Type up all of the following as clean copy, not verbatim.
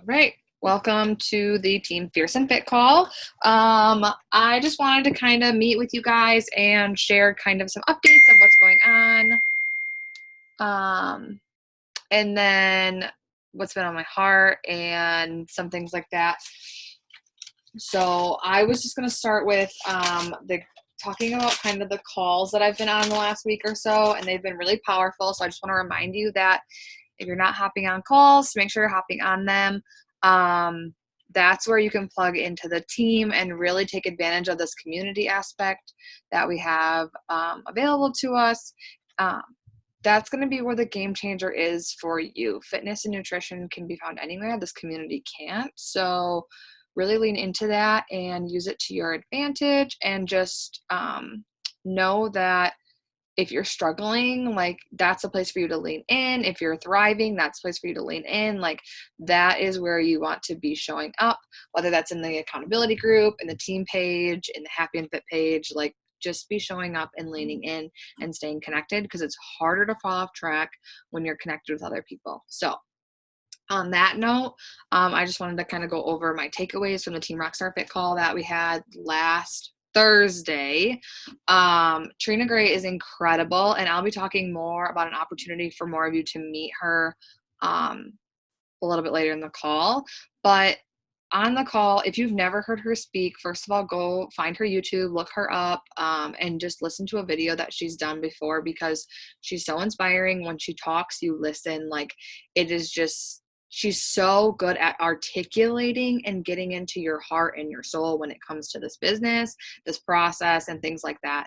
Right. Welcome to the Team Fierce and Fit call. I just wanted to kind of meet with you guys and share kind of some updates of what's going on. And then what's been on my heart and some things like that. So I was just going to start with the talking about kind of the calls that I've been on the last week or so, and they've been really powerful. So I just want to remind you that if you're not hopping on calls, make sure you're hopping on them. That's where you can plug into the team and really take advantage of this community aspect that we have available to us. That's going to be where the game changer is for you. Fitness and nutrition can be found anywhere. This community can't. So really lean into that and use it to your advantage, and just know that if you're struggling, like, that's a place for you to lean in. If you're thriving, that's a place for you to lean in. Like, that is where you want to be showing up, whether that's in the accountability group, in the team page, in the Happy and Fit page. Like, just be showing up and leaning in and staying connected, because it's harder to fall off track when you're connected with other people. So on that note, I just wanted to kind of go over my takeaways from the Team Rockstar Fit call that we had last Thursday. Trina Gray is incredible, and I'll be talking more about an opportunity for more of you to meet her a little bit later in the call. But on the call, if you've never heard her speak, first of all, go find her YouTube, look her up, and just listen to a video that she's done before, because she's so inspiring. When she talks, you listen. Like, it is just, she's so good at articulating and getting into your heart and your soul when it comes to this business, this process, and things like that.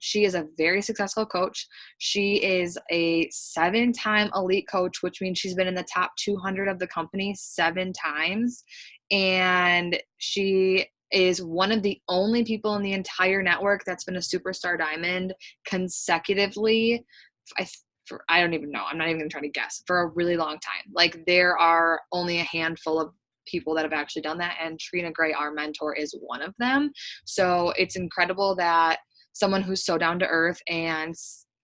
She is a very successful coach. She is a 7-time elite coach, which means she's been in the top 200 of the company 7 times. And she is one of the only people in the entire network that's been a superstar diamond consecutively. I don't even know. I'm not even going to try to guess, for a really long time. Like, there are only a handful of people that have actually done that. And Trina Gray, our mentor, is one of them. So it's incredible that someone who's so down to earth and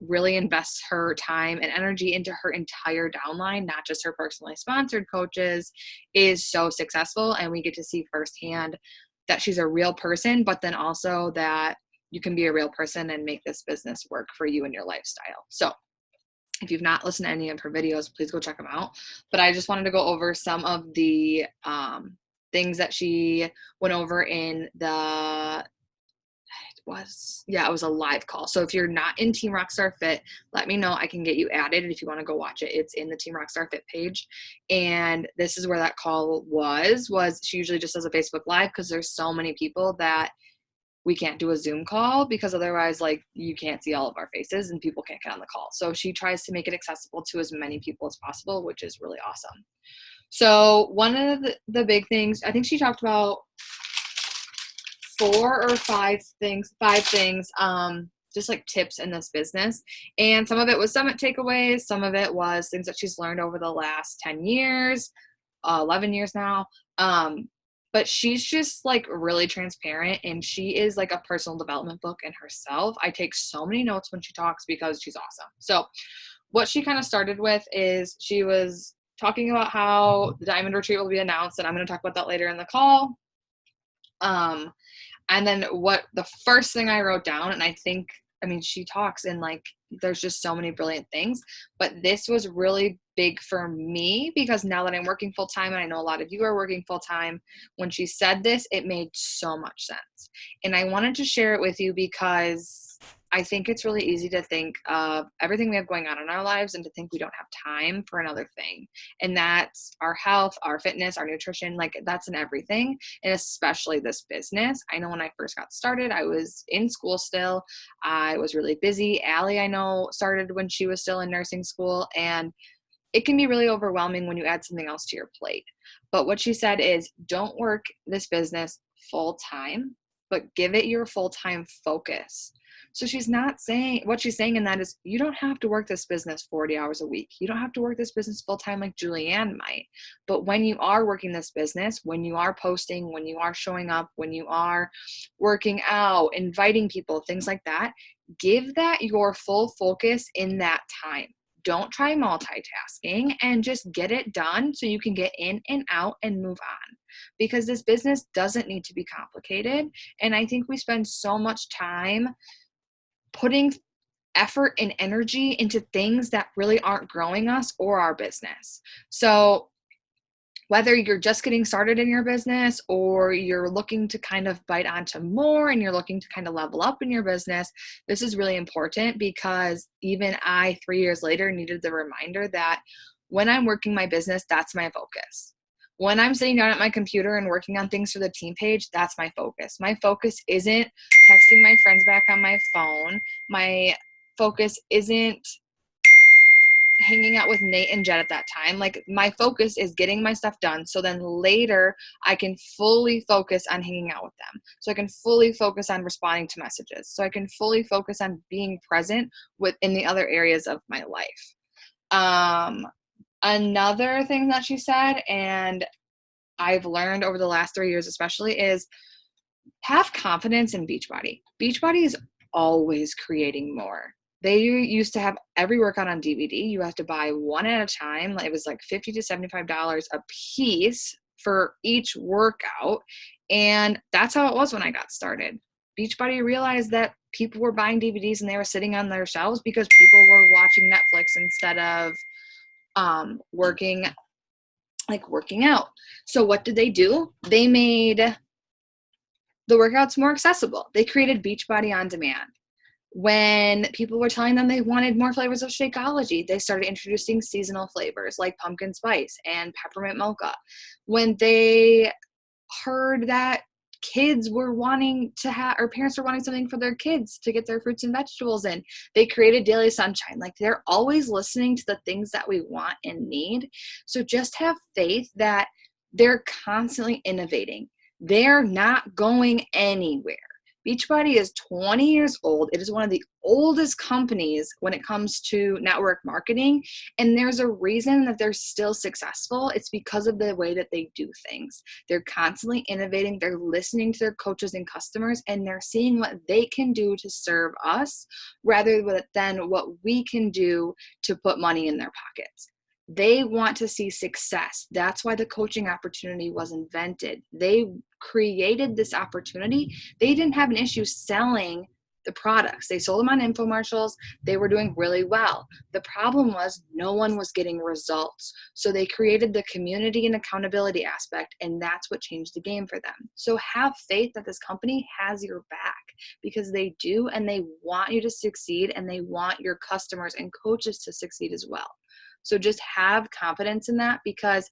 really invests her time and energy into her entire downline, not just her personally sponsored coaches, is so successful. And we get to see firsthand that she's a real person, but then also that you can be a real person and make this business work for you and your lifestyle. So if you've not listened to any of her videos, please go check them out. But I just wanted to go over some of the things that she went over in the, it was a live call. So if you're not in Team Rockstar Fit, let me know. I can get you added. And if you want to go watch it, it's in the Team Rockstar Fit page. And this is where that call was she usually just does a Facebook Live, because there's so many people that we can't do a Zoom call, because otherwise, like, you can't see all of our faces and people can't get on the call. So she tries to make it accessible to as many people as possible, which is really awesome. So one of the big things, I think she talked about 4 or 5 things, just like tips in this business. And some of it was summit takeaways. Some of it was things that she's learned over the last 10 years, 11 years now. But she's just, like, really transparent, and she is like a personal development book in herself. I take so many notes when she talks, because she's awesome. So what she kind of started with is she was talking about how the Diamond Retreat will be announced, and I'm going to talk about that later in the call. And then what the first thing I wrote down, and she talks, and, like, there's just so many brilliant things, but this was really big for me, because now that I'm working full time, and I know a lot of you are working full time, when she said this, it made so much sense. And I wanted to share it with you, because I think it's really easy to think of everything we have going on in our lives and to think we don't have time for another thing. And that's our health, our fitness, our nutrition. Like, that's in everything, and especially this business. I know when I first got started, I was in school still. I was really busy. Allie, I know, started when she was still in nursing school, and it can be really overwhelming when you add something else to your plate. But what she said is, don't work this business full time, but give it your full-time focus. So she's not saying, what she's saying in that is, you don't have to work this business 40 hours a week. You don't have to work this business full-time like Julianne might. But when you are working this business, when you are posting, when you are showing up, when you are working out, inviting people, things like that, give that your full focus in that time. don't try multitasking and just get it done so you can get in and out and move on, because this business doesn't need to be complicated. And I think we spend so much time putting effort and energy into things that really aren't growing us or our business. So whether you're just getting started in your business or you're looking to kind of bite onto more and you're looking to kind of level up in your business, this is really important, because even I, 3 years later, needed the reminder that when I'm working my business, that's my focus. When I'm sitting down at my computer and working on things for the team page, that's my focus. My focus isn't texting my friends back on my phone. My focus isn't hanging out with Nate and Jet at that time. Like, my focus is getting my stuff done, so then later I can fully focus on hanging out with them. So I can fully focus on responding to messages. So I can fully focus on being present within the other areas of my life. Another thing that she said, and I've learned over the last 3 years especially, is have confidence in Beachbody. Beachbody is always creating more. They used to have every workout on DVD. You have to buy one at a time. It was like $50 to $75 a piece for each workout. And that's how it was when I got started. Beachbody realized that people were buying DVDs and they were sitting on their shelves because people were watching Netflix instead of working out. So what did they do? They made the workouts more accessible. They created Beachbody On Demand. When people were telling them they wanted more flavors of Shakeology, they started introducing seasonal flavors like pumpkin spice and peppermint mocha. When they heard that kids were wanting to have, or parents were wanting something for their kids to get their fruits and vegetables in, they created Daily Sunshine. Like, they're always listening to the things that we want and need. So just have faith that they're constantly innovating. They're not going anywhere. Beachbody is 20 years old. It is one of the oldest companies when it comes to network marketing. And there's a reason that they're still successful. It's because of the way that they do things. They're constantly innovating. They're listening to their coaches and customers, and they're seeing what they can do to serve us rather than what we can do to put money in their pockets. They want to see success. That's why the coaching opportunity was invented. They created this opportunity. They didn't have an issue selling the products. They sold them on infomercials. They were doing really well. The problem was no one was getting results. So they created the community and accountability aspect, and that's what changed the game for them. So have faith that this company has your back, because they do, and they want you to succeed, and they want your customers and coaches to succeed as well. So just have confidence in that, because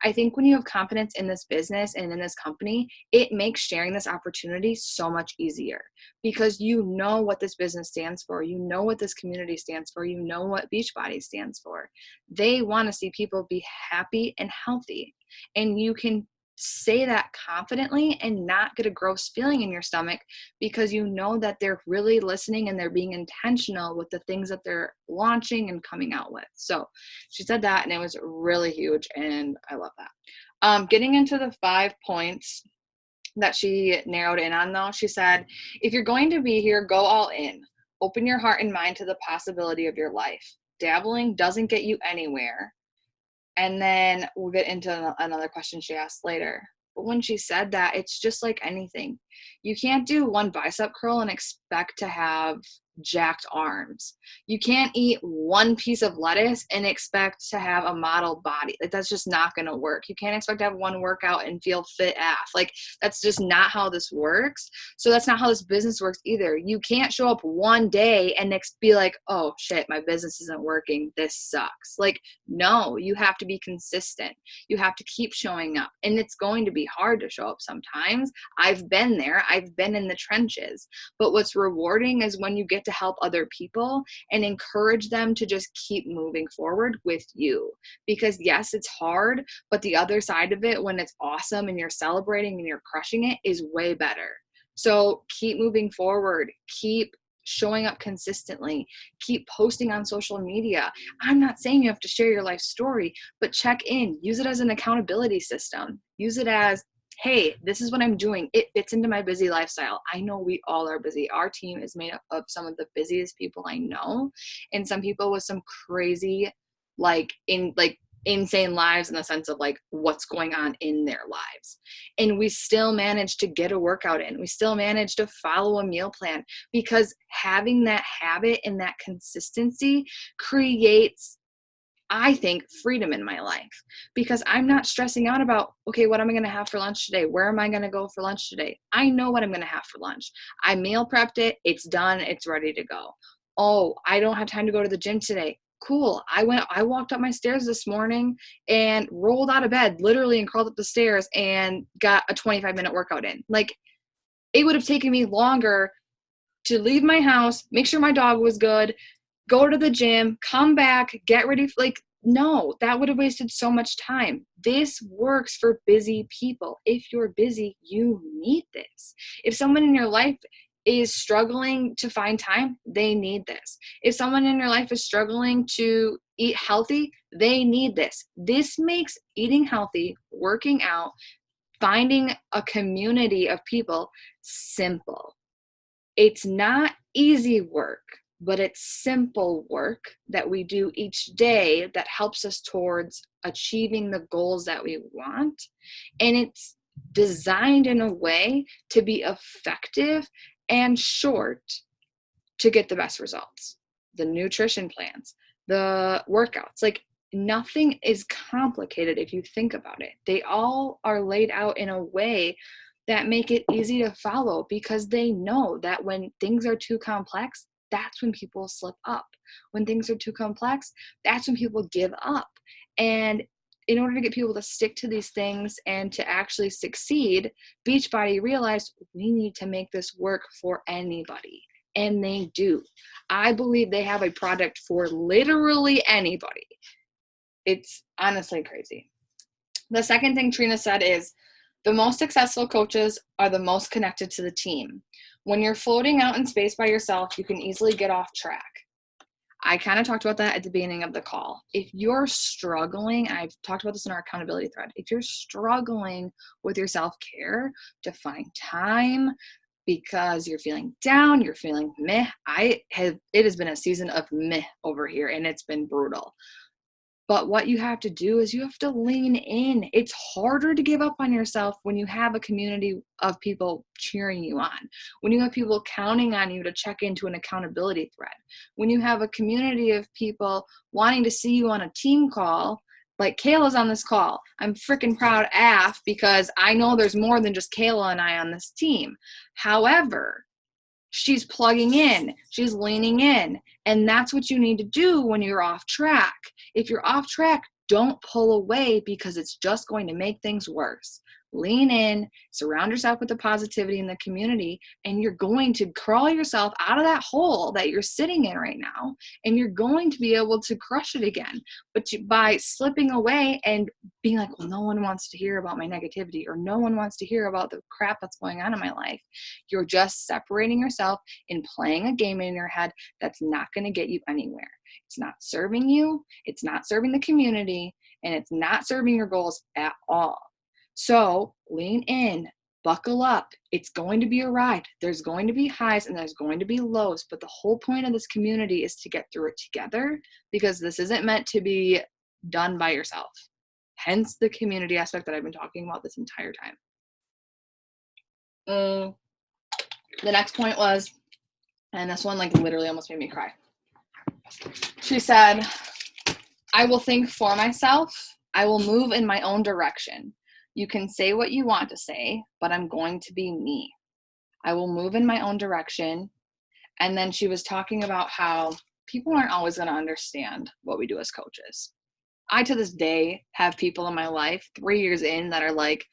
I think when you have confidence in this business and in this company, it makes sharing this opportunity so much easier, because you know what this business stands for. You know what this community stands for. You know what Beachbody stands for. They want to see people be happy and healthy. And you can say that confidently and not get a gross feeling in your stomach, because you know that they're really listening and they're being intentional with the things that they're launching and coming out with. So she said that, and it was really huge, and I love that. Getting into the 5 points that she narrowed in on, though, she said, if you're going to be here, go all in. Open your heart and mind to the possibility of your life. Dabbling doesn't get you anywhere. And then we'll get into another question she asked later. But when she said that, it's just like anything. You can't do one bicep curl and expect to have jacked arms. You can't eat one piece of lettuce and expect to have a model body. Like, that's just not going to work. You can't expect to have one workout and feel fit AF. Like, that's just not how this works. So that's not how this business works either. You can't show up one day and be like, oh shit, my business isn't working. This sucks. Like, no, you have to be consistent. You have to keep showing up, and it's going to be hard to show up sometimes. I've been there. I've been in the trenches. But what's rewarding is when you get to help other people and encourage them to just keep moving forward with you. Because yes, it's hard, but the other side of it, when it's awesome and you're celebrating and you're crushing it, is way better. So keep moving forward. Keep showing up consistently. Keep posting on social media. I'm not saying you have to share your life story, but check in. Use it as an accountability system. Use it as, hey, this is what I'm doing. It fits into my busy lifestyle. I know we all are busy. Our team is made up of some of the busiest people I know, and some people with some crazy, insane lives in the sense of like what's going on in their lives. And we still manage to get a workout in. We still manage to follow a meal plan, because having that habit and that consistency creates, I think, freedom in my life, because I'm not stressing out about, okay, what am I going to have for lunch today? Where am I going to go for lunch today? I know what I'm going to have for lunch. I meal prepped it. It's done. It's ready to go. Oh, I don't have time to go to the gym today. Cool. I walked up my stairs this morning and rolled out of bed, literally, and crawled up the stairs and got a 25-minute workout in. Like, it would have taken me longer to leave my house, make sure my dog was good, go to the gym, come back, get ready. No, that would have wasted so much time. This works for busy people. If you're busy, you need this. If someone in your life is struggling to find time, they need this. If someone in your life is struggling to eat healthy, they need this. This makes eating healthy, working out, finding a community of people simple. It's not easy work, but it's simple work that we do each day that helps us towards achieving the goals that we want. And it's designed in a way to be effective and short to get the best results. The nutrition plans, the workouts, like, nothing is complicated if you think about it. They all are laid out in a way that make it easy to follow, because they know that when things are too complex, that's when people slip up. When things are too complex, that's when people give up. And in order to get people to stick to these things and to actually succeed, Beachbody realized we need to make this work for anybody. And they do. I believe they have a product for literally anybody. It's honestly crazy. The second thing Trina said is, the most successful coaches are the most connected to the team. When you're floating out in space by yourself, you can easily get off track. I kind of talked about that at the beginning of the call. If you're struggling, I've talked about this in our accountability thread, if you're struggling with your self-care to find time because you're feeling down, you're feeling meh, it has been a season of meh over here, and it's been brutal. But what you have to do is you have to lean in. It's harder to give up on yourself when you have a community of people cheering you on, when you have people counting on you to check into an accountability thread, when you have a community of people wanting to see you on a team call. Like, Kayla's on this call. I'm freaking proud AF, because I know there's more than just Kayla and I on this team. However, she's plugging in, she's leaning in, and that's what you need to do when you're off track. If you're off track, don't pull away, because it's just going to make things worse. Lean in, surround yourself with the positivity in the community, and you're going to crawl yourself out of that hole that you're sitting in right now, and you're going to be able to crush it again. But by slipping away and being like, well, no one wants to hear about my negativity, or no one wants to hear about the crap that's going on in my life, you're just separating yourself and playing a game in your head that's not going to get you anywhere. It's not serving you, it's not serving the community, and it's not serving your goals at all. So lean in, buckle up. It's going to be a ride. There's going to be highs and there's going to be lows, but the whole point of this community is to get through it together, because this isn't meant to be done by yourself. Hence the community aspect that I've been talking about this entire time. The next point was, and this one like literally almost made me cry. She said, I will think for myself. I will move in my own direction. You can say what you want to say, but I'm going to be me. I will move in my own direction. And then she was talking about how people aren't always going to understand what we do as coaches. I, to this day, have people in my life 3 years in that are like,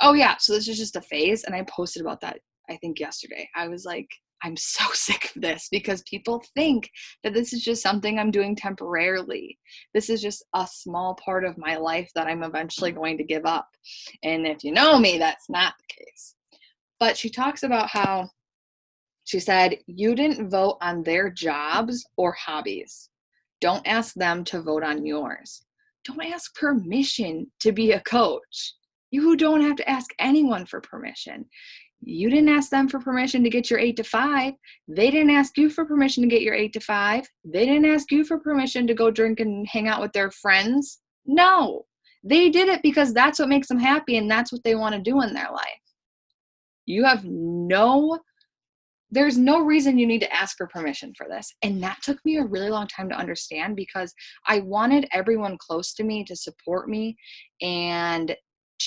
oh yeah, so this is just a phase. And I posted about that, I think yesterday. I was like, I'm so sick of this, because people think that this is just something I'm doing temporarily. This is just a small part of my life that I'm eventually going to give up. And if you know me, that's not the case. But she talks about how, she said, you didn't vote on their jobs or hobbies. Don't ask them to vote on yours. Don't ask permission to be a coach. You don't have to ask anyone for permission. You didn't ask them for permission to get your 8 to 5. They didn't ask you for permission to get your 8 to 5. They didn't ask you for permission to go drink and hang out with their friends. No, they did it because that's what makes them happy and that's what they want to do in their life. There's no reason you need to ask for permission for this. And that took me a really long time to understand because I wanted everyone close to me to support me and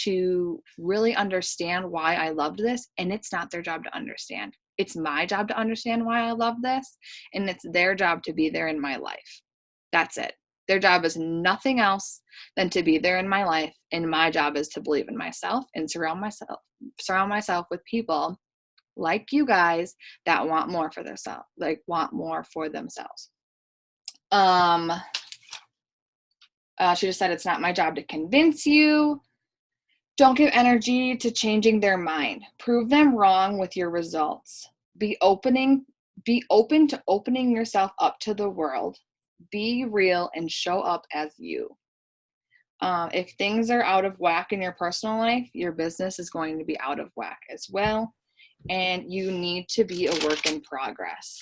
to really understand why I loved this. And it's not their job to understand. It's my job to understand why I love this. And it's their job to be there in my life. That's it. Their job is nothing else than to be there in my life. And my job is to believe in myself and surround myself with people like you guys that want more for themselves, She just said, it's not my job to convince you. Don't give energy to changing their mind. Prove them wrong with your results. Be open to opening yourself up to the world. Be real and show up as you. If things are out of whack in your personal life, your business is going to be out of whack as well. And you need to be a work in progress.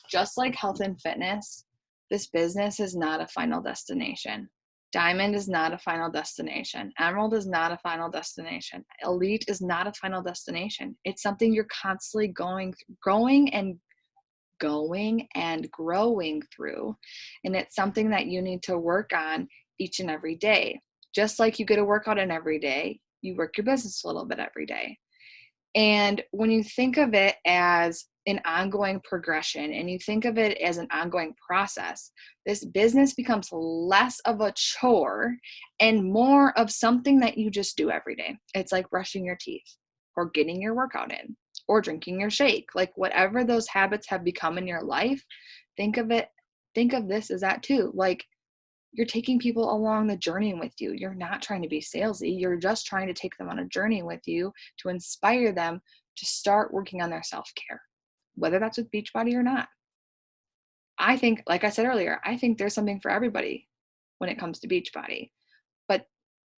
Just like health and fitness, this business is not a final destination. Diamond is not a final destination. Emerald is not a final destination. Elite is not a final destination. It's something you're constantly growing and growing through. And it's something that you need to work on each and every day. Just like you get a workout in every day, you work your business a little bit every day. And when you think of it as an ongoing progression and you think of it as an ongoing process, this business becomes less of a chore and more of something that you just do every day. It's like brushing your teeth or getting your workout in or drinking your shake. Like whatever those habits have become in your life, think of this as that too. Like you're taking people along the journey with you. You're not trying to be salesy. You're just trying to take them on a journey with you to inspire them to start working on their self-care, whether that's with Beachbody or not. I think, like I said earlier, I think there's something for everybody when it comes to Beachbody. But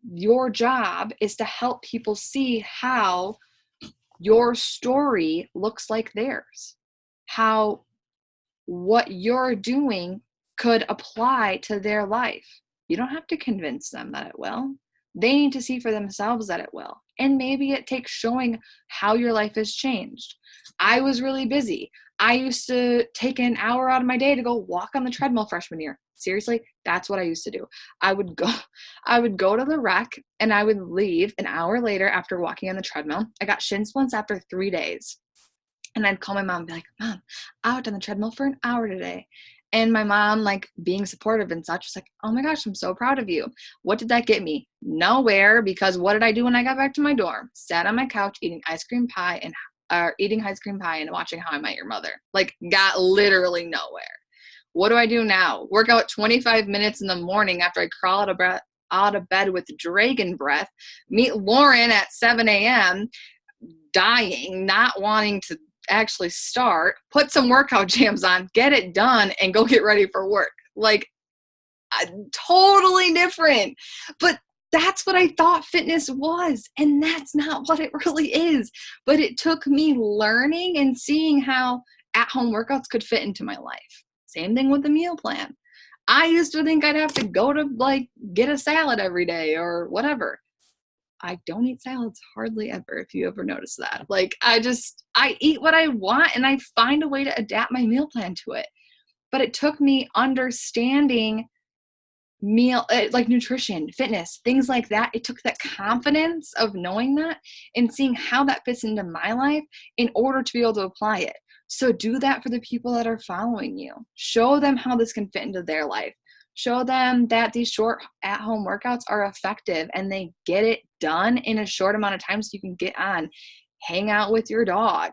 your job is to help people see how your story looks like theirs, how what you're doing could apply to their life. You don't have to convince them that it will. They need to see for themselves that it will. And maybe it takes showing how your life has changed. I was really busy. I used to take an hour out of my day to go walk on the treadmill freshman year. Seriously, that's what I used to do. I would go to the rec and I would leave an hour later after walking on the treadmill. I got shin splints after 3 days. And I'd call my mom and be like, Mom, I worked on the treadmill for an hour today. And my mom, like being supportive and such, was like, oh my gosh, I'm so proud of you. What did that get me? Nowhere, because what did I do when I got back to my dorm? Sat on my couch eating ice cream pie and watching How I Met Your Mother. Like got literally nowhere. What do I do now? Work out 25 minutes in the morning after I crawl out of bed with dragon breath, meet Lauren at 7 a.m., dying, not wanting to actually start, put some workout jams on, get it done, and go get ready for work. Like, totally different. But that's what I thought fitness was, and that's not what it really is. But it took me learning and seeing how at-home workouts could fit into my life. Same thing with the meal plan. I used to think I'd have to go to like get a salad every day or whatever. I don't eat salads hardly ever, if you ever notice that. Like, I eat what I want and I find a way to adapt my meal plan to it. But it took me understanding like nutrition, fitness, things like that. It took that confidence of knowing that and seeing how that fits into my life in order to be able to apply it. So do that for the people that are following you. Show them how this can fit into their life. Show them that these short at-home workouts are effective and they get it done in a short amount of time so you can get on, hang out with your dog,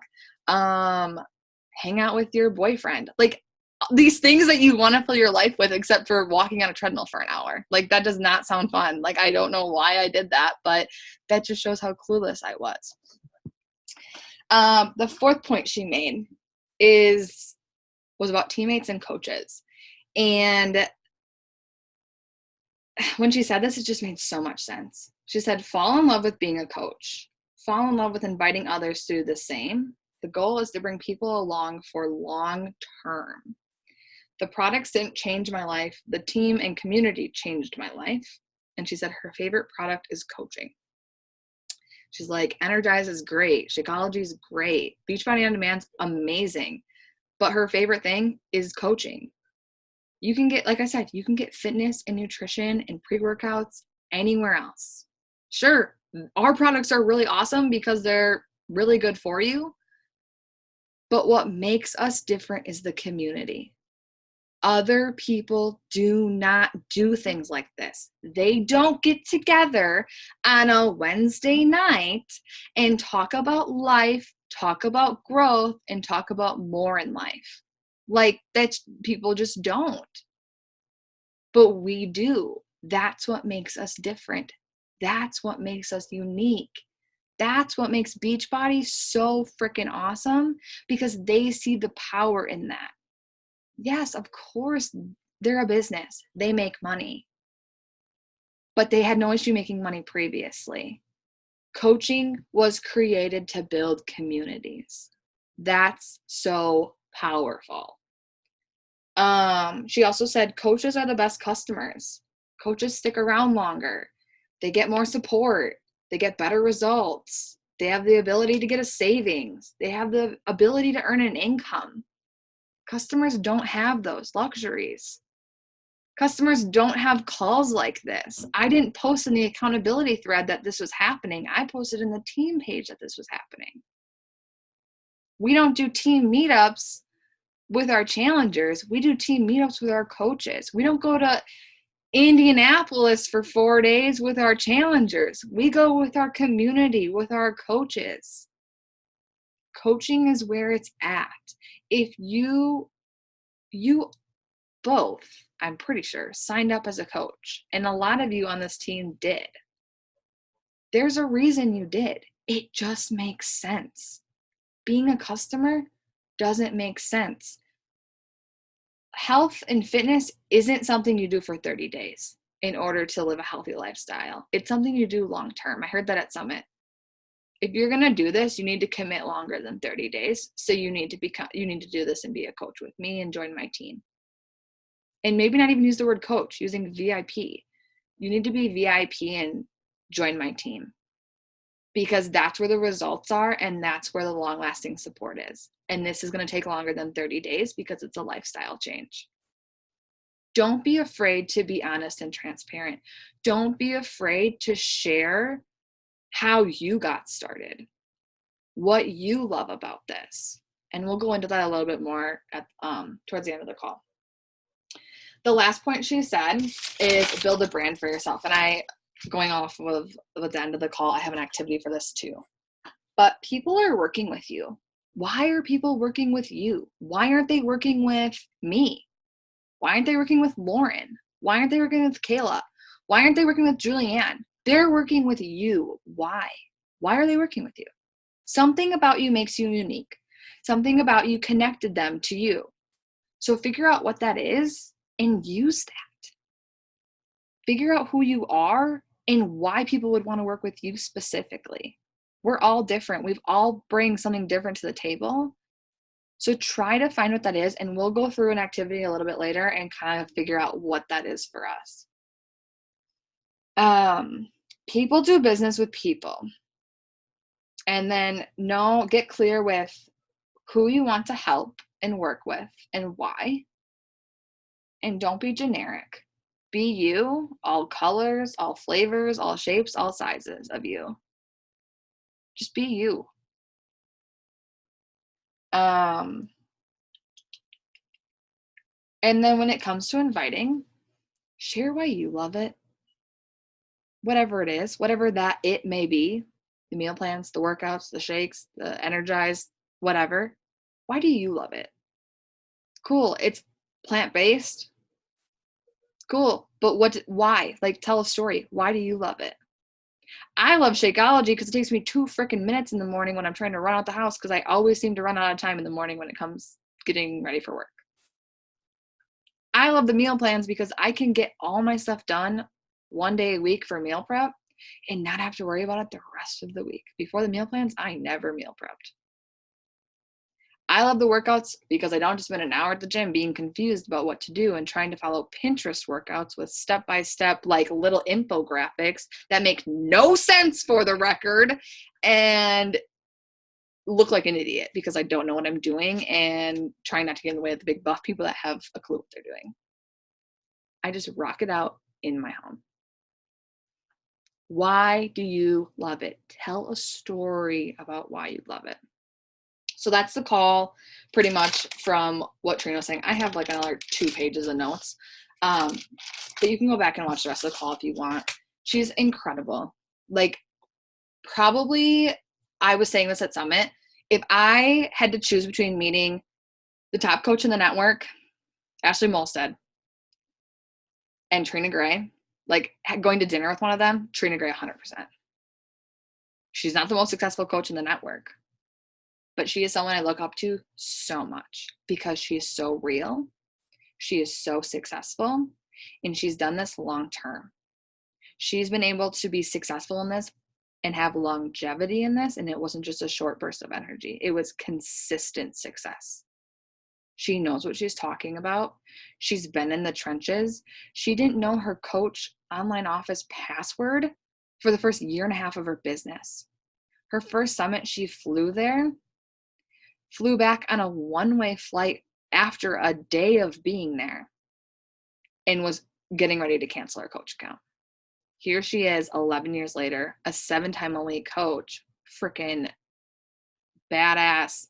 hang out with your boyfriend. Like these things that you want to fill your life with, except for walking on a treadmill for an hour. Like that does not sound fun. Like I don't know why I did that, but that just shows how clueless I was. The fourth point she made was about teammates and coaches. And when she said this, it just made so much sense. She said, fall in love with being a coach. Fall in love with inviting others to do the same. The goal is to bring people along for long term. The products didn't change my life. The team and community changed my life. And she said her favorite product is coaching. She's like, Energize is great. Shakeology is great. Beachbody On Demand's amazing. But her favorite thing is coaching. You can get, like I said, you can get fitness and nutrition and pre-workouts anywhere else. Sure, our products are really awesome because they're really good for you. But what makes us different is the community. Other people do not do things like this. They don't get together on a Wednesday night and talk about life, talk about growth, and talk about more in life. Like that, people just don't. But we do. That's what makes us different. That's what makes us unique. That's what makes Beachbody so freaking awesome, because they see the power in that. Yes, of course, they're a business. They make money. But they had no issue making money previously. Coaching was created to build communities. That's so powerful. She also said coaches are the best customers. Coaches stick around longer. They get more support. They get better results. They have the ability to get a savings. They have the ability to earn an income. Customers don't have those luxuries. Customers don't have calls like this. I didn't post in the accountability thread that this was happening. I posted in the team page that this was happening. We don't do team meetups with our challengers. We do team meetups with our coaches. We don't go to Indianapolis for 4 days with our challengers. We go with our community, with our coaches. Coaching is where it's at. If you both, I'm pretty sure, signed up as a coach, and a lot of you on this team did. There's a reason you did. It just makes sense. Being a customer doesn't make sense. Health and fitness isn't something you do for 30 days in order to live a healthy lifestyle. It's something you do long term. I heard that at Summit. If you're going to do this, you need to commit longer than 30 days. So you need to do this and be a coach with me and join my team. And maybe not even use the word coach, using VIP. You need to be VIP and join my team, because that's where the results are and that's where the long-lasting support is. And this is going to take longer than 30 days because it's a lifestyle change. Don't be afraid to be honest and transparent. Don't be afraid to share how you got started, what you love about this. And we'll go into that a little bit more at towards the end of the call. The last point she said is build a brand for yourself. And going off of the end of the call, I have an activity for this too. But people are working with you. Why are people working with you? Why aren't they working with me? Why aren't they working with Lauren? Why aren't they working with Kayla? Why aren't they working with Julianne? They're working with you. Why? Why are they working with you? Something about you makes you unique. Something about you connected them to you. So figure out what that is and use that. Figure out who you are and why people would want to work with you specifically. We're all different. We've all bring something different to the table. So try to find what that is, and we'll go through an activity a little bit later and kind of figure out what that is for us. People do business with people. And then get clear with who you want to help and work with and why. And don't be generic. Be you, all colors, all flavors, all shapes, all sizes of you. Just be you. And then when it comes to inviting, share why you love it. Whatever it is, whatever that it may be, the meal plans, the workouts, the shakes, the Energize, whatever. Why do you love it? Cool. It's plant-based. Cool. But why? Like, tell a story. Why do you love it? I love Shakeology because it takes me 2 freaking minutes in the morning when I'm trying to run out the house, because I always seem to run out of time in the morning when it comes getting ready for work. I love the meal plans because I can get all my stuff done 1 day a week for meal prep, and not have to worry about it the rest of the week. Before the meal plans, I never meal prepped. I love the workouts because I don't just spend an hour at the gym being confused about what to do and trying to follow Pinterest workouts with step-by-step, like little infographics that make no sense for the record and look like an idiot because I don't know what I'm doing and trying not to get in the way of the big buff people that have a clue what they're doing. I just rock it out in my home. Why do you love it? Tell a story about why you love it. So that's the call pretty much from what Trina was saying. I have like another 2 pages of notes. But you can go back and watch the rest of the call if you want. She's incredible. Like, probably, I was saying this at Summit, if I had to choose between meeting the top coach in the network, Ashley Molstead, and Trina Gray, like going to dinner with one of them, Trina Gray 100%. She's not the most successful coach in the network, but she is someone I look up to so much because she is so real. She is so successful, and she's done this long term. She's been able to be successful in this and have longevity in this, and it wasn't just a short burst of energy. It was consistent success. She knows what she's talking about. She's been in the trenches. She didn't know her coach online office password for the first year and a half of her business. Her first summit, she flew there, flew back on a one-way flight after a day of being there, and was getting ready to cancel her coach account. Here she is 11 years later, a 7-time-a-week coach, freaking badass,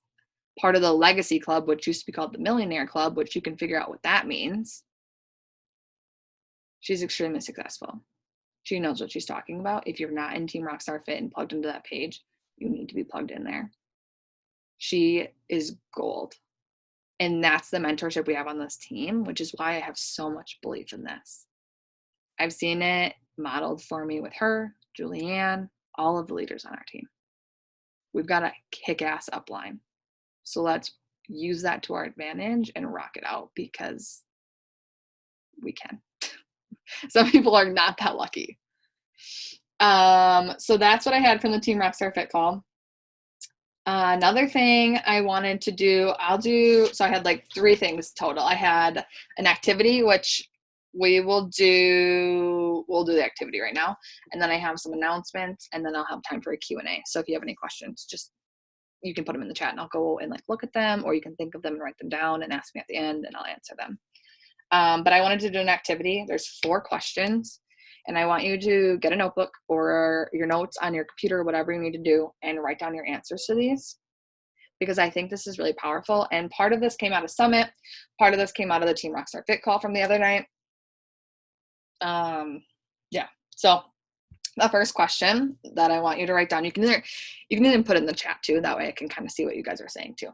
part of the Legacy Club, which used to be called the Millionaire Club, which you can figure out what that means. She's extremely successful. She knows what she's talking about. If you're not in Team Rockstar Fit and plugged into that page, you need to be plugged in there. She is gold. And that's the mentorship we have on this team, which is why I have so much belief in this. I've seen it modeled for me with her, Julianne, all of the leaders on our team. We've got a kick-ass upline. So let's use that to our advantage and rock it out because we can. Some people are not that lucky. So that's what I had from the Team Rockstar Fit call. Another thing I wanted to do, so I had like 3 things total. I had an activity, which we'll do the activity right now. And then I have some announcements, and then I'll have time for a Q&A. So if you have any questions, just, you can put them in the chat and I'll go and like look at them, or you can think of them and write them down and ask me at the end and I'll answer them. But I wanted to do an activity. There's 4 questions. And I want you to get a notebook or your notes on your computer, whatever you need to do, and write down your answers to these, because I think this is really powerful. And part of this came out of Summit. Part of this came out of the Team Rockstar Fit call from the other night. Yeah. So the first question that I want you to write down, you can even put it in the chat too. That way I can kind of see what you guys are saying too.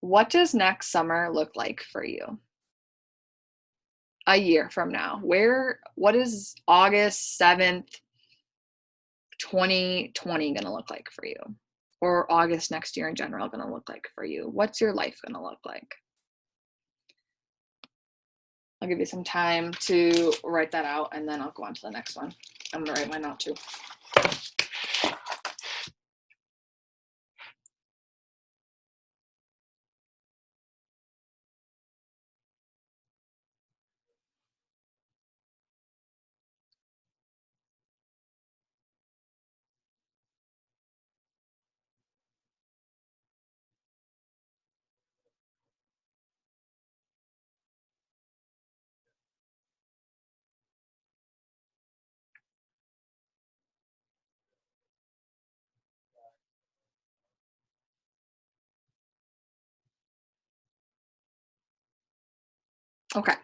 What does next summer look like for you? A year from now, what is August 7th, 2020 going to look like for you? Or August next year in general going to look like for you? What's your life going to look like? I'll give you some time to write that out, and then I'll go on to the next one. I'm going to write mine out too. Okay.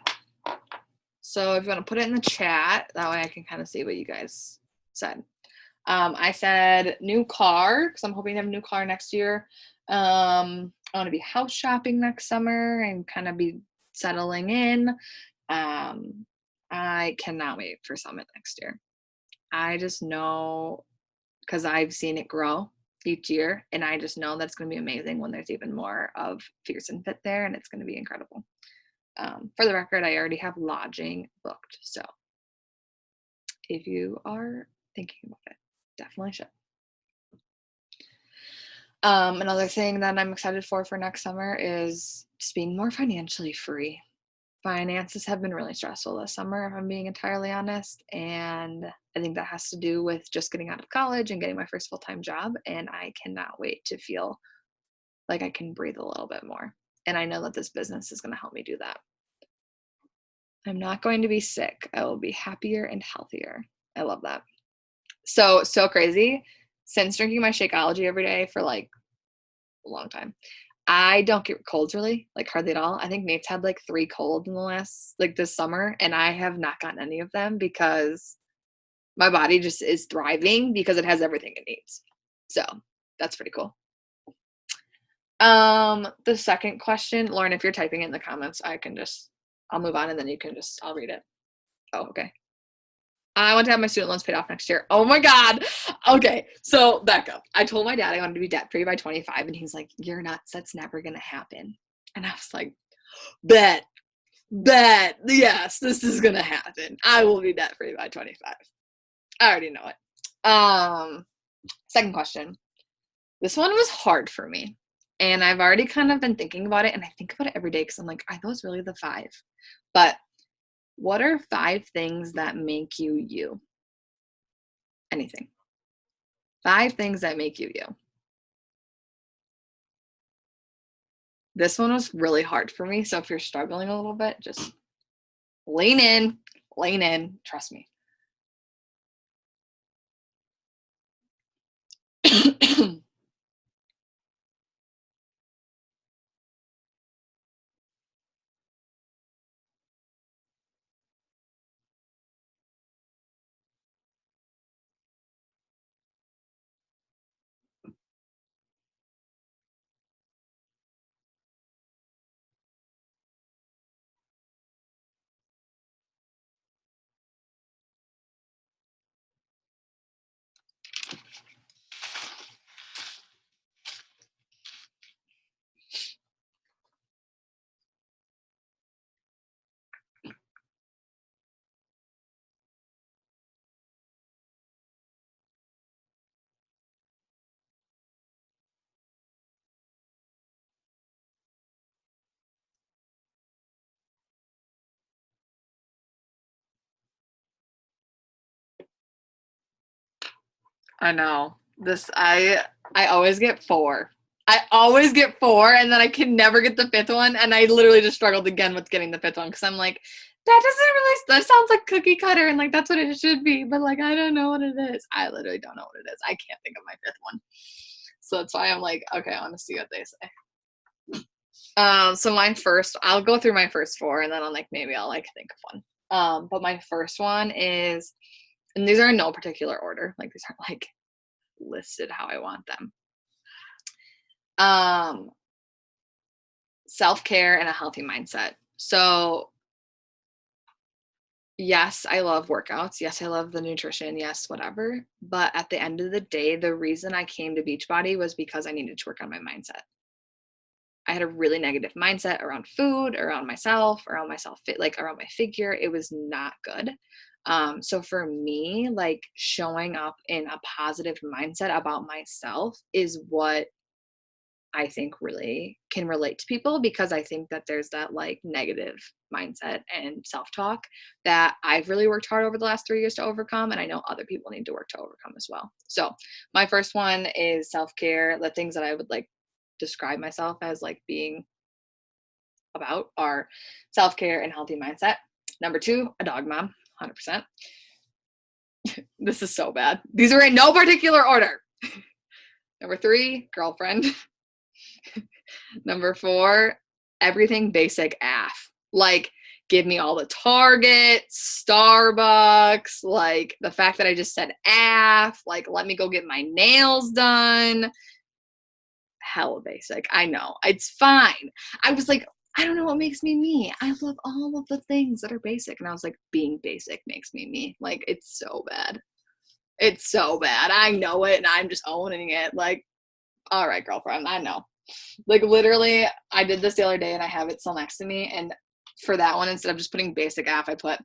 So if you want to put it in the chat, that way I can kind of see what you guys said. I said new car, because I'm hoping to have a new car next year. I want to be house shopping next summer and kind of be settling in. I cannot wait for Summit next year. I just know, because I've seen it grow each year, and I just know that's going to be amazing when there's even more of Fierce and Fit there, and it's going to be incredible. For the record, I already have lodging booked, so if you are thinking about it. Definitely should. Another thing that I'm excited for next summer is just being more financially free. Finances have been really stressful this summer, if I'm being entirely honest. And I think that has to do with just getting out of college and getting my first full-time job. And I cannot wait to feel like I can breathe a little bit more. And I know that this business is going to help me do that. I'm not going to be sick. I will be happier and healthier. I love that. So crazy. Since drinking my Shakeology every day for like a long time, I don't get colds really, like hardly at all. I think Nate's had like 3 colds in the last, like this summer, and I have not gotten any of them because my body just is thriving because it has everything it needs. So that's pretty cool. The second question, Lauren, if you're typing it in the comments, I'll move on and then I'll read it. Oh, okay. I want to have my student loans paid off next year. Oh my God. Okay. So back up. I told my dad I wanted to be debt free by 25 and he's like, you're nuts. That's never going to happen. And I was like, bet. Yes, this is going to happen. I will be debt free by 25. I already know it. Second question. This one was hard for me. And I've already kind of been thinking about it. And I think about it every day because I'm like, are those really the 5? But what are 5 things that make you you? Anything. 5 things that make you you. This one was really hard for me. So if you're struggling a little bit, just lean in, trust me. I know. I always get 4. I always get 4 and then I can never get the 5th one. And I literally just struggled again with getting the 5th one because I'm like, that sounds like cookie cutter and like that's what it should be. But like, I don't know what it is. I literally don't know what it is. I can't think of my 5th one. So that's why I'm like, okay, I want to see what they say. So I'll go through my first 4 and then maybe I'll like think of one. But my first one is, and these are in no particular order. Like these aren't like listed how I want them. Self-care and a healthy mindset. So yes, I love workouts. Yes, I love the nutrition. Yes, whatever. But at the end of the day, the reason I came to Beachbody was because I needed to work on my mindset. I had a really negative mindset around food, around myself, around my figure. It was not good. So for me, like showing up in a positive mindset about myself is what I think really can relate to people, because I think that there's that like negative mindset and self-talk that I've really worked hard over the last 3 years to overcome. And I know other people need to work to overcome as well. So my first one is self-care. The things that I would like describe myself as like being about are self-care and healthy mindset. Number 2, a dog mom, 100%. This is so bad. These are in no particular order. Number 3, girlfriend. Number 4, everything basic AF. Like, give me all the Target, Starbucks, like the fact that I just said AF, like let me go get my nails done. Hella basic. I know. It's fine. I was like, I don't know what makes me me. I love all of the things that are basic. And I was like, being basic makes me me. Like, it's so bad. It's so bad. I know it and I'm just owning it. Like, all right, girlfriend, I know. Like, literally, I did this the other day and I have it still next to me. And for that one, instead of just putting basic AF, I put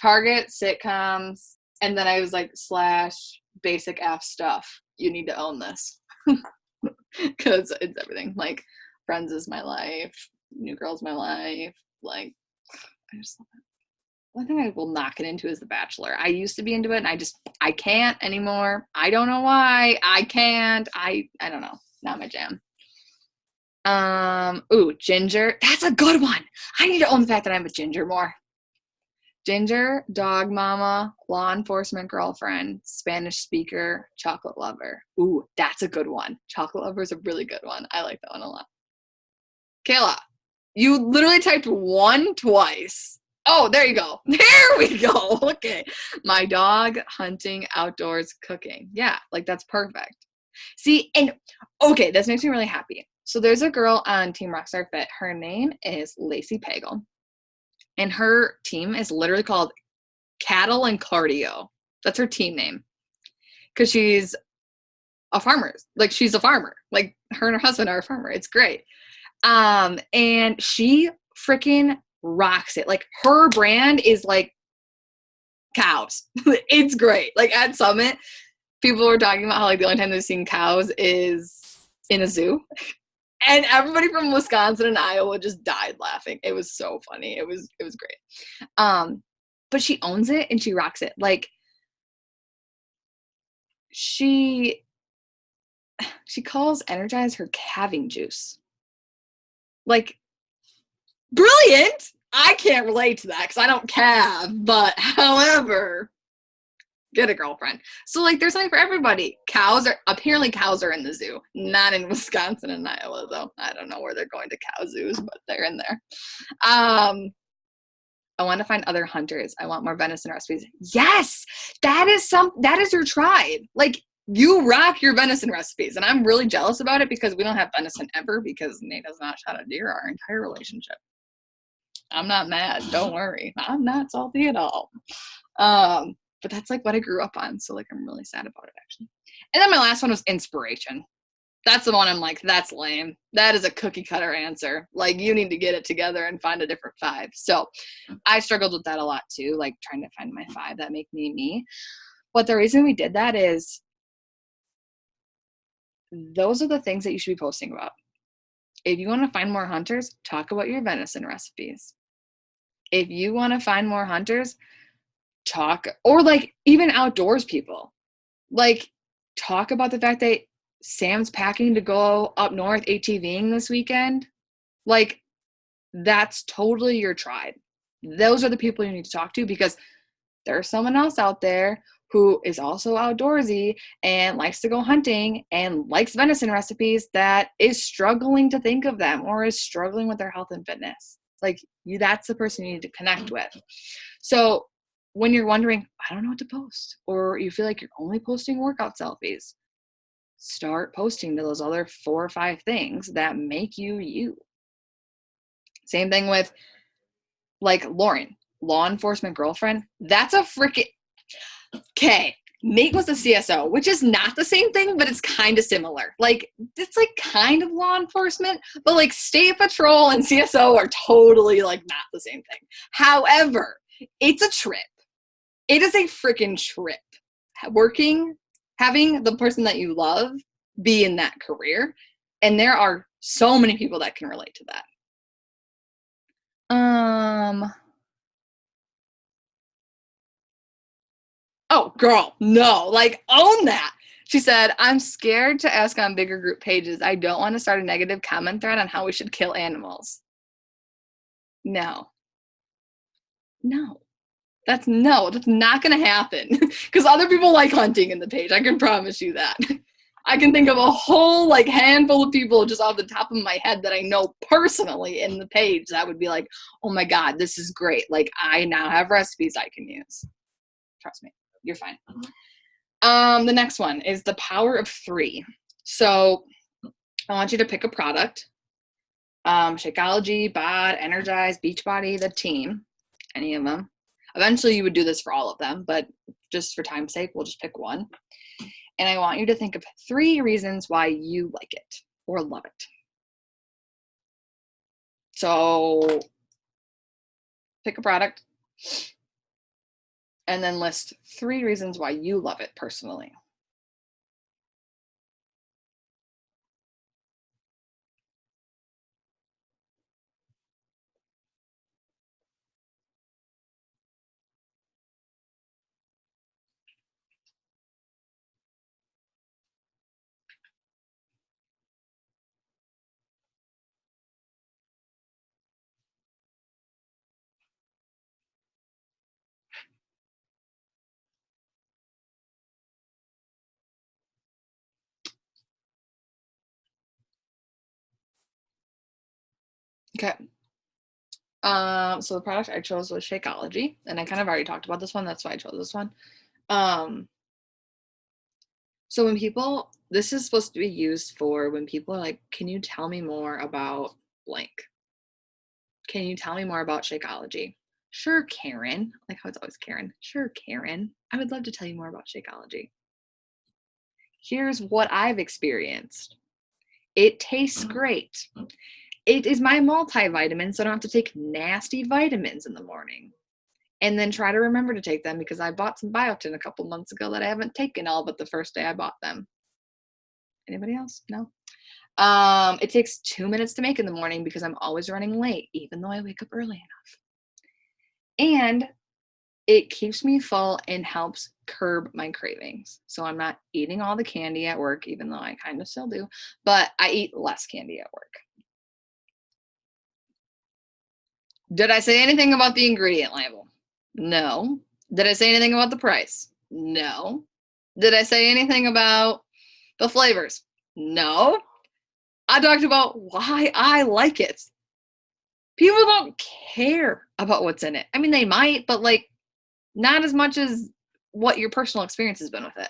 Target, sitcoms, And then I was like, slash basic F stuff. You need to own this. Because it's everything. Like, Friends is my life. New Girl's my life. Like, I just love it. One thing I will not get into is The Bachelor. I used to be into it, and I can't anymore. I don't know why. I can't. I don't know. Not my jam. Ooh, ginger. That's a good one. I need to own the fact that I'm a ginger more. Ginger, dog mama, law enforcement girlfriend, Spanish speaker, chocolate lover. Ooh, that's a good one. Chocolate lover is a really good one. I like that one a lot. Kayla, you literally typed one twice. Oh, there you go. There we go. Okay. My dog, hunting, outdoors, cooking. Yeah, like that's perfect. See, and okay, this makes me really happy. So there's a girl on Team Rockstar Fit. Her name is Lacey Pagel. And her team is literally called Cattle and Cardio. That's her team name. Because she's a farmer. Like, she's a farmer. Like, her and her husband are a farmer. It's great. And she freaking rocks it. Like, her brand is like cows. It's great. Like, at Summit, people were talking about how like the only time they've seen cows is in a zoo. And everybody from Wisconsin and Iowa just died laughing. It was so funny. It was great. But she owns it and she rocks it. Like, she calls Energize her calving juice. Like, brilliant. I can't relate to that because I don't calve, but however, get a girlfriend. So like, there's something for everybody. Cows are in the zoo, not in Wisconsin and Iowa though. I don't know where they're going to cow zoos, but they're in there. I want to find other hunters. I want more venison recipes. Yes, that is your tribe. Like, you rock your venison recipes, and I'm really jealous about it because we don't have venison ever because Nate has not shot a deer our entire relationship. I'm not mad. Don't worry. I'm not salty at all. But that's like what I grew up on. So like, I'm really sad about it actually. And then my last one was inspiration. That's the one I'm like, that's lame. That is a cookie cutter answer. Like, you need to get it together and find a different 5. So I struggled with that a lot too, like trying to find my 5 that make me me. But the reason we did that is those are the things that you should be posting about. If you want to find more hunters, talk about your venison recipes. If you want to find more hunters, or like even outdoors people, like talk about the fact that Sam's packing to go up north ATVing this weekend. Like, that's totally your tribe. Those are the people you need to talk to because there's someone else out there who is also outdoorsy and likes to go hunting and likes venison recipes that is struggling to think of them or is struggling with their health and fitness. Like, that's the person you need to connect with. So when you're wondering, I don't know what to post, or you feel like you're only posting workout selfies, start posting to those other 4 or 5 things that make you you. Same thing with like Lauren, law enforcement girlfriend. That's a freaking, okay, Nate was a CSO, which is not the same thing, but it's kind of similar. Like, it's like kind of law enforcement, but like state patrol and CSO are totally like not the same thing. However, it's a trip. It is a freaking trip. Having the person that you love be in that career. And there are so many people that can relate to that. Oh, girl, no, like, own that. She said, I'm scared to ask on bigger group pages. I don't want to start a negative comment thread on how we should kill animals. No. That's not going to happen because other people like hunting in the page. I can promise you that. I can think of a whole like handful of people just off the top of my head that I know personally in the page that would be like, oh my God, this is great. Like, I now have recipes I can use. Trust me, you're fine. The next one is the power of 3. So I want you to pick a product. Shakeology, BOD, Energize, Beachbody, the team, any of them. Eventually you would do this for all of them, but just for time's sake, we'll just pick one. And I want you to think of 3 reasons why you like it or love it. So pick a product And then list 3 reasons why you love it personally. Okay. So the product I chose was Shakeology, and I kind of already talked about this one. That's why I chose this one. Um, so when people, this is supposed to be used for when people are like, "Can you tell me more about blank? Can you tell me more about Shakeology?" Sure, Karen. Like how it's always Karen. Sure, Karen. I would love to tell you more about Shakeology. Here's what I've experienced. It tastes great. It is my multivitamin, so I don't have to take nasty vitamins in the morning. And then try to remember to take them because I bought some biotin a couple months ago that I haven't taken all but the first day I bought them. Anybody else? No. It takes 2 minutes to make in the morning because I'm always running late, even though I wake up early enough. And it keeps me full and helps curb my cravings. So I'm not eating all the candy at work, even though I kind of still do, but I eat less candy at work. Did I say anything about the ingredient label? No. Did I say anything about the price? No. Did I say anything about the flavors? No. I talked about why I like it. People don't care about what's in it. I mean, they might, but like not as much as what your personal experience has been with it.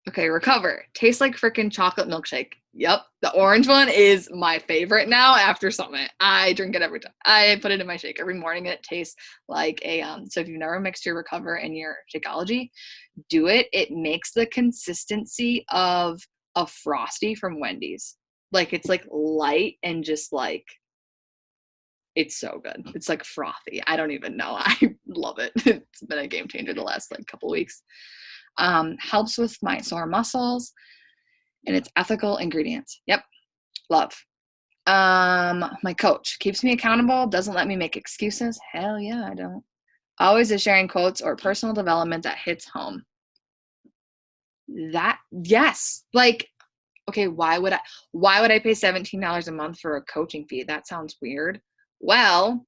Okay, Recover. Tastes like freaking chocolate milkshake. Yep, the orange one is my favorite now after Summit. I drink it every time. I put it in my shake every morning and it tastes like a so if you've never mixed your Recover and your Shakeology, do it. It makes the consistency of a Frosty from Wendy's. Like it's like light and just like it's so good. It's like frothy. I don't even know. I love it. It's been a game changer the last like couple weeks. Helps with my sore muscles and it's ethical ingredients. Yep. Love. My coach keeps me accountable, doesn't let me make excuses. Hell yeah, I don't. Always is sharing quotes or personal development that hits home. That yes. Like, okay, why would I pay $17 a month for a coaching fee? That sounds weird. Well,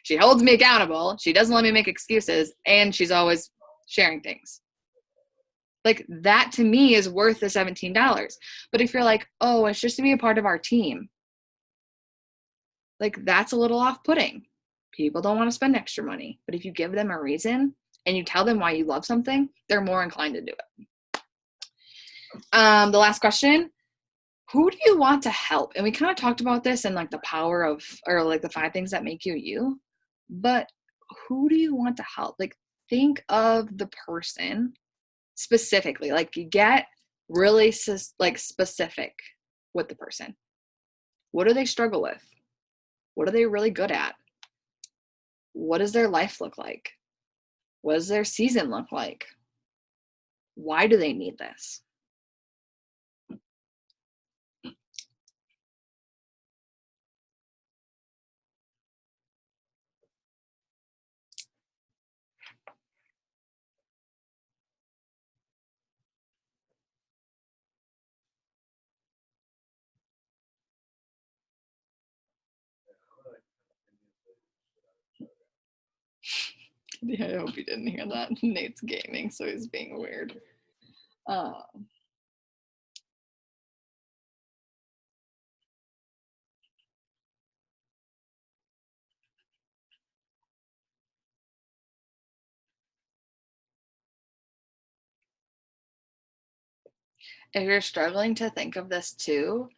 she holds me accountable. She doesn't let me make excuses, and she's always sharing things. Like that to me is worth the $17. But if you're like, oh, it's just to be a part of our team, like that's a little off-putting. People don't want to spend extra money. But if you give them a reason and you tell them why you love something, they're more inclined to do it. The last question, who do you want to help? And we kind of talked about this and like the power of, or like the 5 things that make you you, but who do you want to help? Like think of the person specifically, like you get really like specific with the person. What do they struggle with? What are they really good at? What does their life look like? What does their season look like? Why do they need this? Yeah, I hope you didn't hear that. Nate's gaming, so he's being weird. Uh, if you're struggling to think of this too,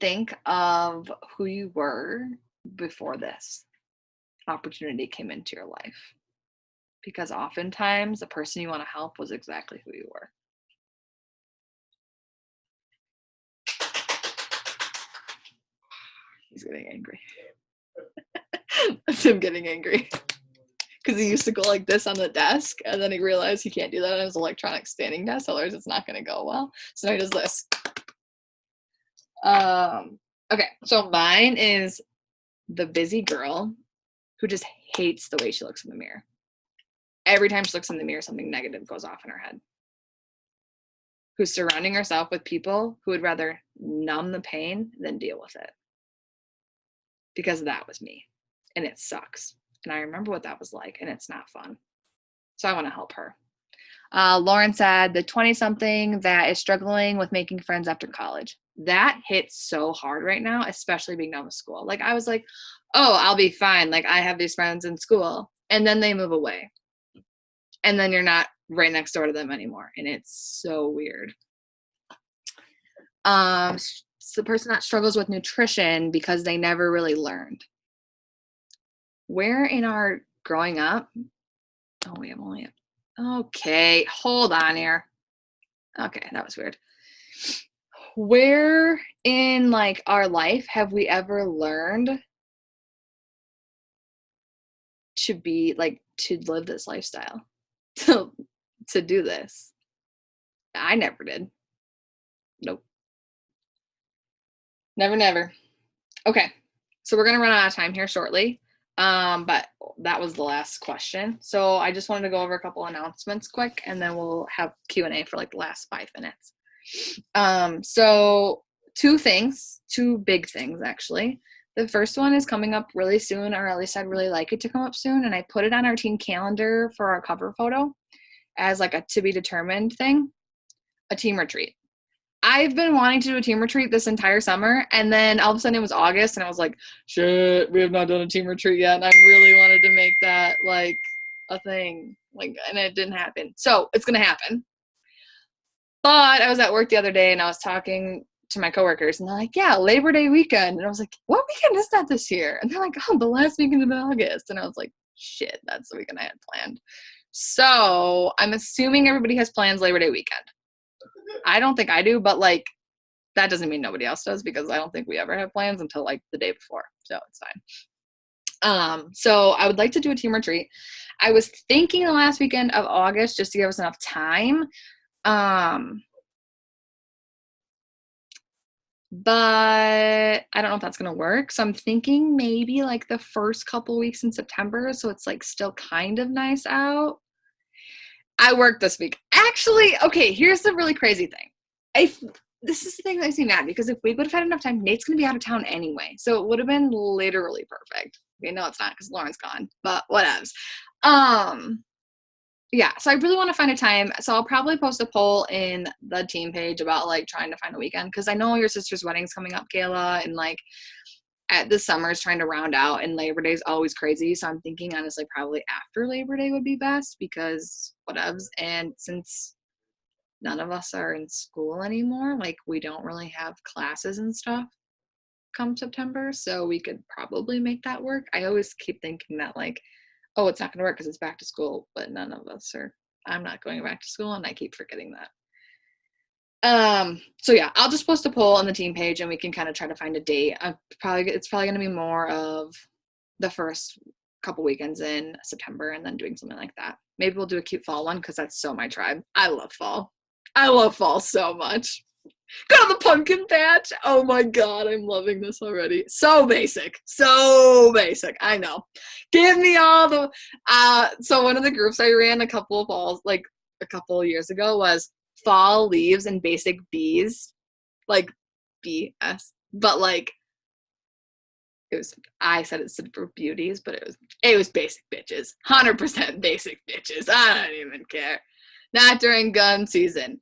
think of who you were before this opportunity came into your life. Because oftentimes the person you want to help was exactly who you were. He's getting angry. That's him getting angry. Because he used to go like this on the desk, and then he realized he can't do that on his electronic standing desk, otherwise it's not going to go well. So now he does this. Okay, so mine is the busy girl who just hates the way she looks in the mirror. Every time she looks in the mirror, something negative goes off in her head. Who's surrounding herself with people who would rather numb the pain than deal with it. Because that was me, and it sucks. And I remember what that was like, and it's not fun. So I want to help her. Lauren said, the 20-something that is struggling with making friends after college. That hits so hard right now, especially being done with school. Like, I was like, oh, I'll be fine. Like, I have these friends in school. And then they move away. And then you're not right next door to them anymore. And it's so weird. It's the person that struggles with nutrition because they never really learned. Where in our growing up? Oh, we have only. Okay, hold on here. Okay, that was weird. Where in like our life have we ever learned to be like to live this lifestyle? To do this? I never did. Nope. Never. Okay. So we're gonna run out of time here shortly. But that was the last question. So I just wanted to go over a couple announcements quick, and then we'll have Q&A for like the last 5 minutes. So two big things actually. The first one is coming up really soon, or at least I'd really like it to come up soon, and I put it on our team calendar for our cover photo as like a to be determined thing, a team retreat. I've been wanting to do a team retreat this entire summer, and then all of a sudden it was August, and I was like, shit, we have not done a team retreat yet, and I really wanted to make that like a thing, like, and it didn't happen. So it's gonna happen. But I was at work the other day, and I was talking to my coworkers, and they're like, yeah, Labor Day weekend. And I was like, what weekend is that this year? And they're like, oh, the last weekend of August. And I was like, shit, that's the weekend I had planned. So I'm assuming everybody has plans Labor Day weekend. I don't think I do, but like, that doesn't mean nobody else does, because I don't think we ever have plans until like the day before. So it's fine. So I would like to do a team retreat. I was thinking the last weekend of August, just to give us enough time. But I don't know if that's going to work. So I'm thinking maybe like the first couple weeks in September. So it's like still kind of nice out. I worked this week. Actually, okay, here's the really crazy thing. This is the thing that makes me mad, because if we would have had enough time, Nate's going to be out of town anyway. So it would have been literally perfect. Okay, no, it's not, because Lauren's gone, but whatevs. Yeah, so I really want to find a time. So I'll probably post a poll in the team page about like trying to find a weekend, because I know your sister's wedding's coming up, Kayla, and like at this summer is trying to round out, and Labor Day is always crazy. So I'm thinking honestly probably after Labor Day would be best, because whatevs. And since none of us are in school anymore, like we don't really have classes and stuff come September, so we could probably make that work. I always keep thinking that like, oh, it's not going to work because it's back to school, but none of us are. I'm not going back to school, and I keep forgetting that. So yeah, I'll just post a poll on the team page, and we can kind of try to find a date. It's probably going to be more of the first couple weekends in September, and then doing something like that. Maybe we'll do a cute fall one, because that's so my tribe. I love fall. I love fall so much. Go to the pumpkin patch. Oh my god, I'm loving this already. So basic. I know. Give me all the so one of the groups I ran a couple of falls, like a couple of years ago, was fall leaves and basic bees. Like BS. But like I said it stood for beauties, but it was basic bitches. 100% basic bitches. I don't even care. Not during gun season.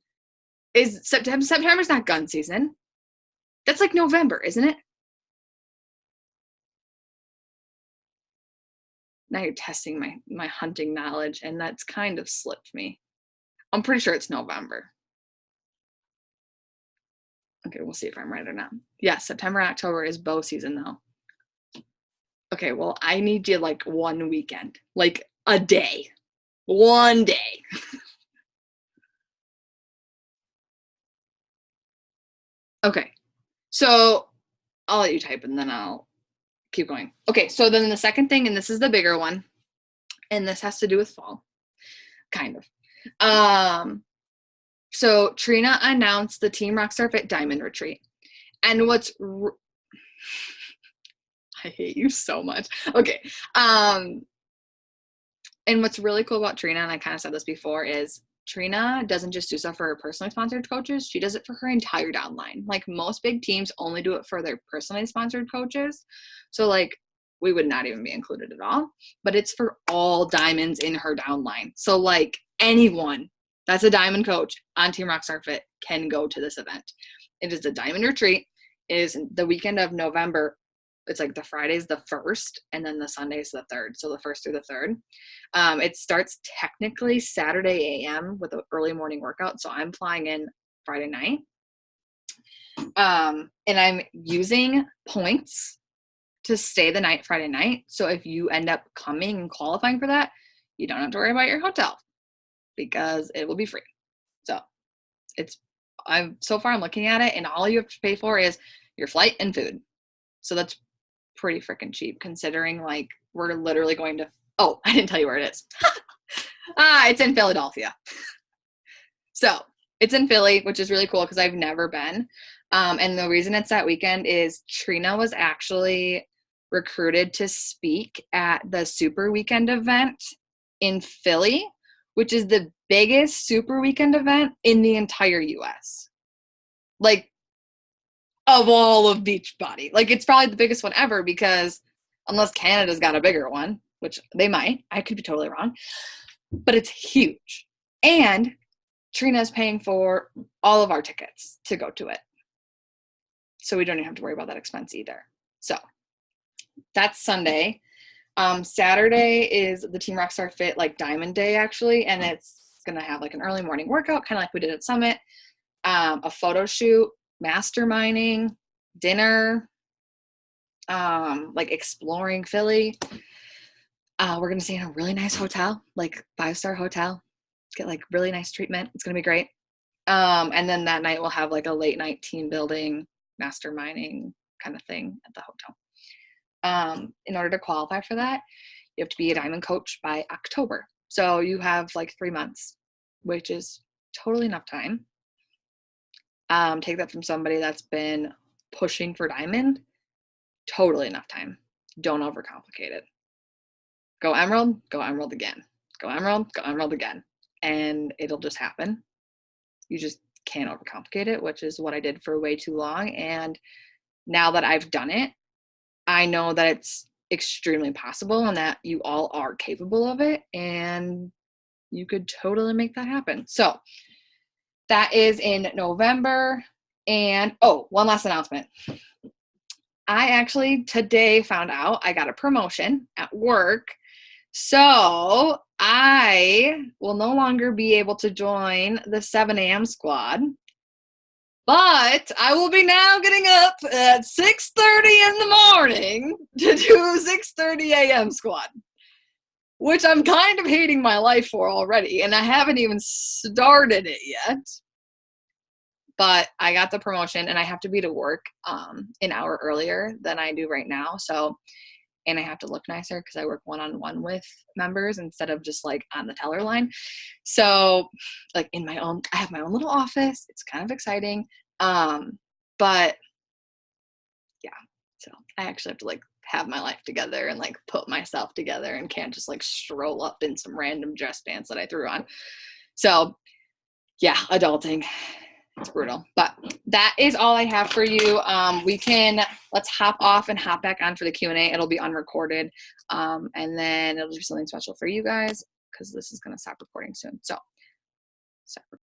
Is September's not gun season. That's like November, isn't it? Now you're testing my hunting knowledge, and that's kind of slipped me. I'm pretty sure it's November. Okay, we'll see if I'm right or not. Yes, September and October is bow season though. Okay, well, I need you like one weekend, like a day. One day. Okay, so I'll let you type, and then I'll keep going. Okay, so then the second thing, and this is the bigger one, and this has to do with fall, kind of. So Trina announced the Team Rockstar Fit Diamond Retreat. And I hate you so much. Okay. And what's really cool about Trina, and I kind of said this before, is Trina doesn't just do stuff for her personally sponsored coaches. She does it for her entire downline. Like most big teams only do it for their personally sponsored coaches. So like we would not even be included at all, but it's for all diamonds in her downline. So like anyone that's a diamond coach on Team Rockstar Fit can go to this event. It is a diamond retreat. It is the weekend of November. It's like the Friday's the 1st and then the Sunday's the 3rd. So the 1st through the 3rd. It starts technically Saturday a.m. with an early morning workout. So I'm flying in Friday night. And I'm using points to stay the night Friday night. So if you end up coming and qualifying for that, you don't have to worry about your hotel because it will be free. So so far I'm looking at it and all you have to pay for is your flight and food. So that's pretty freaking cheap considering like we're literally going to, oh, I didn't tell you where it is. It's in Philadelphia. So it's in Philly, which is really cool because I've never been. And the reason it's that weekend is Trina was actually recruited to speak at the Super Weekend event in Philly, which is the biggest Super Weekend event in the entire US. Like, of all of Beachbody. Like, it's probably the biggest one ever because unless Canada's got a bigger one, which they might, I could be totally wrong, but it's huge. And Trina's paying for all of our tickets to go to it. So we don't even have to worry about that expense either. So that's Sunday. Saturday is the Team Rockstar Fit like Diamond Day actually, and it's gonna have like an early morning workout, kind of like we did at Summit, a photo shoot, masterminding, dinner, like exploring Philly. We're gonna stay in a really nice hotel, like 5-star hotel, get like really nice treatment. It's gonna be great. And then that night we'll have like a late night team building, masterminding kind of thing at the hotel. In order to qualify for that, you have to be a diamond coach by October. So you have like 3 months, which is totally enough time. Take that from somebody that's been pushing for diamond, totally enough time. Don't overcomplicate it. Go emerald again. Go emerald again. And it'll just happen. You just can't overcomplicate it, which is what I did for way too long. And now that I've done it, I know that it's extremely possible and that you all are capable of it and you could totally make that happen. So that is in November. And one last announcement. I actually today found out I got a promotion at work. So I will no longer be able to join the 7 a.m. squad, but I will be now getting up at 6:30 in the morning to do 6:30 a.m. squad, which I'm kind of hating my life for already, and I haven't even started it yet. But I got the promotion, and I have to be to work an hour earlier than I do right now. So, and I have to look nicer because I work one-on-one with members instead of just like on the teller line. So, like I have my own little office. It's kind of exciting. But yeah, so I actually have to like have my life together and like put myself together and can't just like stroll up in some random dress pants that I threw on. So yeah, adulting. It's brutal, but that is all I have for you. Let's hop off and hop back on for the Q&A. It'll be unrecorded. And then it'll be something special for you guys because this is going to stop recording soon. So